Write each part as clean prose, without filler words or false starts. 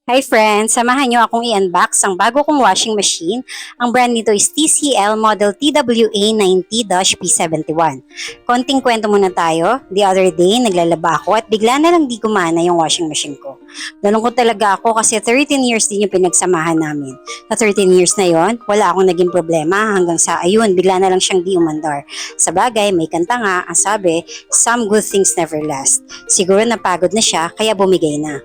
Hi friends! Samahan niyo akong i-unbox ang bago kong washing machine. Ang brand nito is TCL Model TWA90-P71. Konting kwento muna tayo. The other day, naglalaba ako at bigla na lang di gumana yung washing machine ko. Nalungkot talaga ako kasi 13 years din yung pinagsamahan namin. Sa 13 years na yon, wala akong naging problema hanggang sa ayun, bigla na lang siyang di umandar. Sa bagay, may kanta nga, ang sabi, some good things never last. Siguro napagod na siya kaya bumigay na.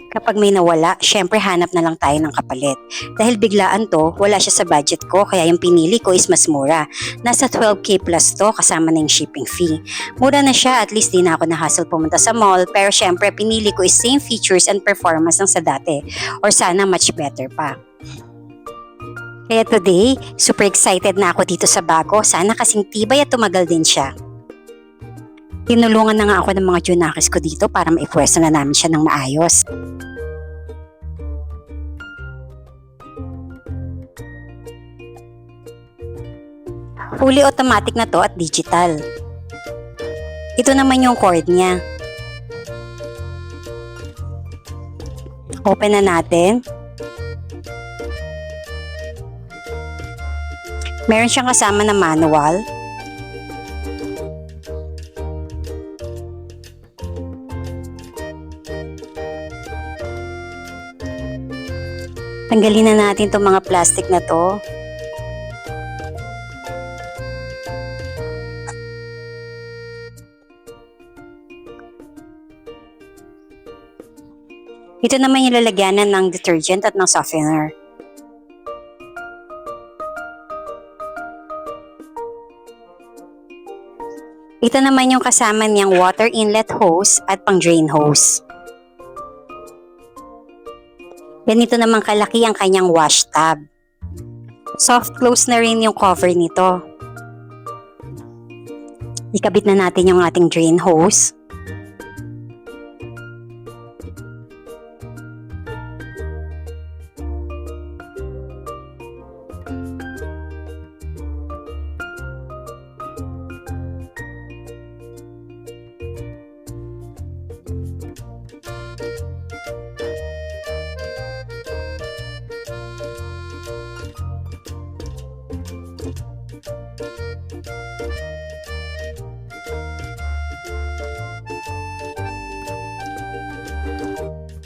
Kapag may nawala, syempre hanap na lang tayo ng kapalit. Dahil biglaan to, wala siya sa budget ko kaya yung pinili ko is mas mura. Nasa 12K plus to kasama na yung shipping fee. Mura na siya, at least di na ako na-hassle pumunta sa mall, pero syempre pinili ko is same features and performance ng sa dati. Or sana much better pa. Kaya today, super excited na ako dito sa bago. Sana kasing tibay at tumagal din siya. Tinulungan na nga ako ng mga junakis ko dito para maipwesto na namin siya ng maayos. Fully automatic na to at digital. Ito naman yung cord niya. Open na natin. Meron siyang kasama na manual. Tanggalin na natin itong mga plastic na to. Ito naman yung lalagyanan ng detergent at ng softener. Ito naman yung kasama niyang water inlet hose at pang drain hose. Ganito naman kalaki ang kanyang wash tub. Soft close na rin yung cover nito. Ikabit na natin yung ating drain hose.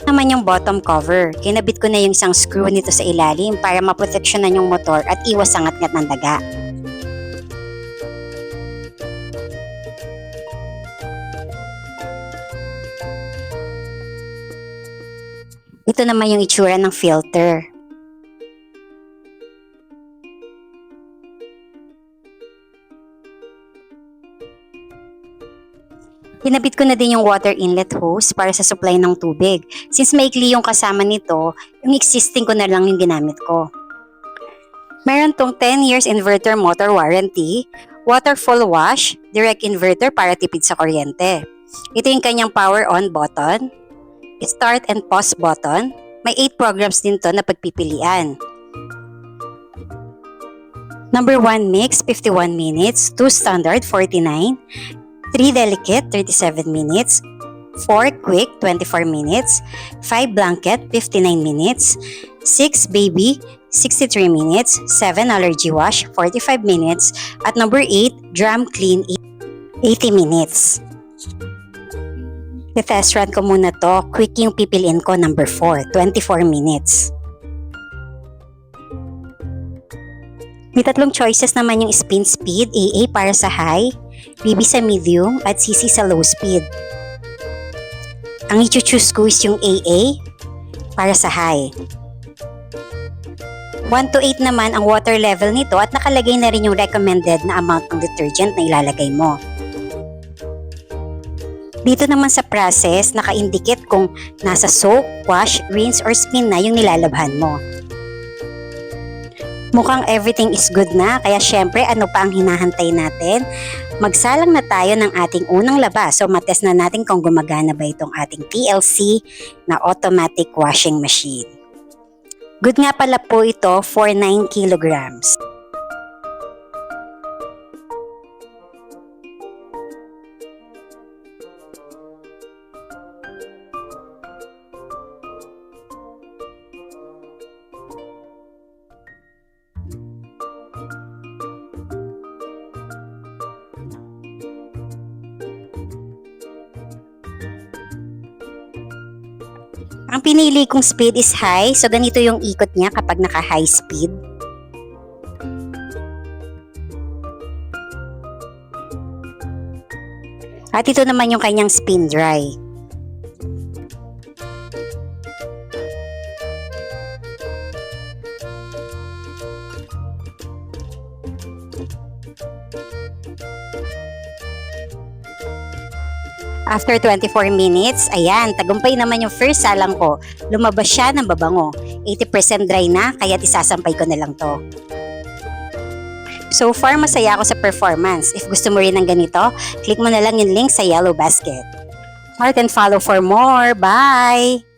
Naman yung bottom cover. Kinabit ko na yung isang screw nito sa ilalim para maproteksyonan yung motor at iwas ang ngat-ngat ng daga. Ito naman yung itsura ng filter. Kinabit ko na din yung water inlet hose para sa supply ng tubig. Since maikli yung kasama nito, yung existing ko na lang yung ginamit ko. Meron tong 10 years inverter motor warranty, water full wash, direct inverter para tipid sa kuryente. Ito yung kanyang power on button, start and pause button. May 8 programs din to na pagpipilian. Number 1 mix, 51 minutes, 2 standard, 49, 3 delicate, 37 minutes, 4 quick, 24 minutes, 5 blanket, 59 minutes, 6 baby, 63 minutes, 7 allergy wash, 45 minutes, at number 8 drum clean, 80 minutes. I-test run ko muna to. Quick yung pipiliin ko, number 4, 24 minutes. May tatlong choices naman yung spin speed, AA para sa high, BB sa medium, at CC sa low speed. Ang i-choose ko is yung AA para sa high. 1 to 8 naman ang water level nito at nakalagay na rin yung recommended na amount ng detergent na ilalagay mo. Dito naman sa process, naka-indicate kung nasa soak, wash, rinse, or spin na yung nilalabhan mo. Mukhang everything is good na, kaya syempre ano pa ang hinahantay natin? Magsalang na tayo ng ating unang laba. So matest na natin kung gumagana ba itong ating TLC na automatic washing machine. Good nga pala po ito for 9 kilograms. Ang pinili kong speed is high, so ganito yung ikot niya kapag naka-high speed. At ito naman yung kanyang spin dry. After 24 minutes, ayan, tagumpay naman yung first salang ko. Lumabas siya ng babango. 80% dry na, kaya isasampay ko na lang to. So far, masaya ako sa performance. If gusto mo rin ng ganito, click mo na lang yung link sa yellow basket. Mark and follow for more. Bye!